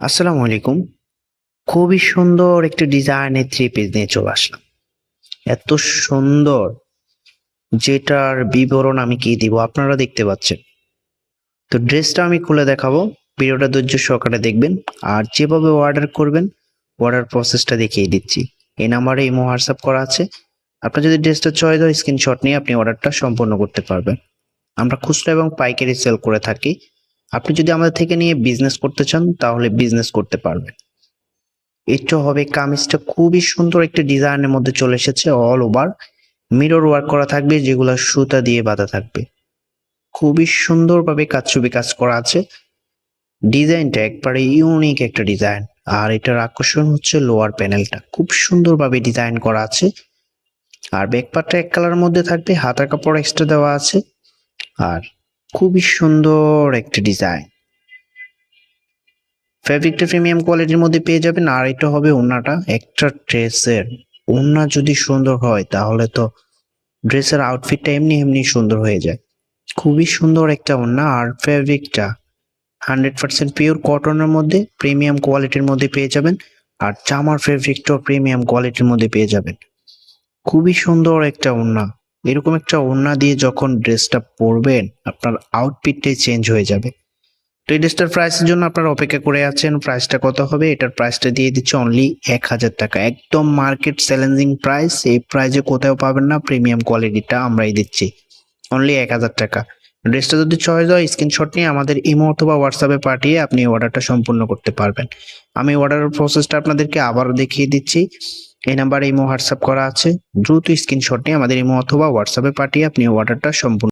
আসসালামু আলাইকুম। খুবই সুন্দর একটি ডিজাইনের থ্রি পিস নিয়ে চলে আসলাম। এত সুন্দর, যেটার বিবরণ আমি কি দিব আপনারা দেখতে পাচ্ছেন। তো ড্রেসটা আমি খুলে দেখাবো। ভিডিওটা ধৈর্য সহকারে দেখবেন। আর যেভাবে অর্ডার করবেন, অর্ডার প্রসেসটা দেখিয়ে দিচ্ছি। এই নাম্বারে ইমো হোয়াটসঅ্যাপ করা আছে। আপনার যদি ড্রেসটা চয়েস হয়, স্ক্রিনশট নিয়ে আপনি অর্ডারটা সম্পন্ন করতে পারবেন। আমরা খুচরা এবং পাইকারি সেল করে থাকি। আপনি যদি আমাদের থেকে নিয়ে বিজনেস করতে চান, তাহলে বিজনেস করতে পারবেন। এটা হবে কামিজটা খুবই সুন্দর একটা ডিজাইনের মধ্যে চলে এসেছে। অল ওভার মিরর ওয়ার্ক করা থাকবে, যেগুলো সুতা দিয়ে বাঁধা থাকবে। খুবই সুন্দরভাবে কারচুপি কাজ করা আছে। ডিজাইনটা একবারে ইউনিক একটা ডিজাইন। আর এটার আকর্ষণ হচ্ছে লোয়ার প্যানেলটা খুব সুন্দরভাবে ডিজাইন করা আছে। আর ব্যাক পার্টটা এক কালারের মধ্যে থাকবে, হাতার কাপড় এক্সট্রা দেওয়া আছে। আর খুবই সুন্দর একটা ডিজাইন। ফেব্রিকটা প্রিমিয়াম কোয়ালিটির মধ্যে পেয়ে যাবেন। আর এটা হবে ওড়নাটা। একটা ড্রেসের ওড়না যদি সুন্দর হয়, তাহলে তো ড্রেসের আউটফিটটা এমনি এমনি সুন্দর হয়ে যায়। খুবই সুন্দর একটা ওড়না। আর ফেব্রিকটা 100% পিওর কটনের মধ্যে প্রিমিয়াম কোয়ালিটির মধ্যে পেয়ে যাবেন। আর জামার ফেব্রিকটাও প্রিমিয়াম কোয়ালিটির মধ্যে পেয়ে যাবেন। খুবই সুন্দর একটা ওড়না। এরকম একটা ওড়না দিয়ে যখন ড্রেসটা পরবেন, আপনার আউটফিটটাই চেঞ্জ হয়ে যাবে। তো এই ড্রেসটার প্রাইসের জন্য আপনারা অপেক্ষা করে আছেন। প্রাইসটা কত হবে? এটার প্রাইসটা দিয়ে দিচ্ছে অনলি 1000 টাকা। একদম মার্কেট চ্যালেঞ্জিং প্রাইস। এই প্রাইসে কোথাও পাবেন না। প্রিমিয়াম কোয়ালিটিটা আমরাই দিচ্ছি অনলি 1000 টাকা। ড্রেসটা যদি চয়েস হয়, স্ক্রিনশট নিয়ে আমাদের ইমো অথবা হোয়াটসঅ্যাপে পাঠিয়ে আপনি অর্ডারটা সম্পূর্ণ করতে পারবেন। আমি অর্ডারের প্রসেসটা আপনাদেরকে আবারও দেখিয়ে দিচ্ছি। এই নাম্বারে ইমো হোয়াটসঅ্যাপ করা আছে। দ্রুত স্ক্রিনশট নিয়ে আমাদের ইমো অথবা হোয়াটসঅ্যাপে পাঠিয়ে আপনি অর্ডারটা সম্পূর্ণ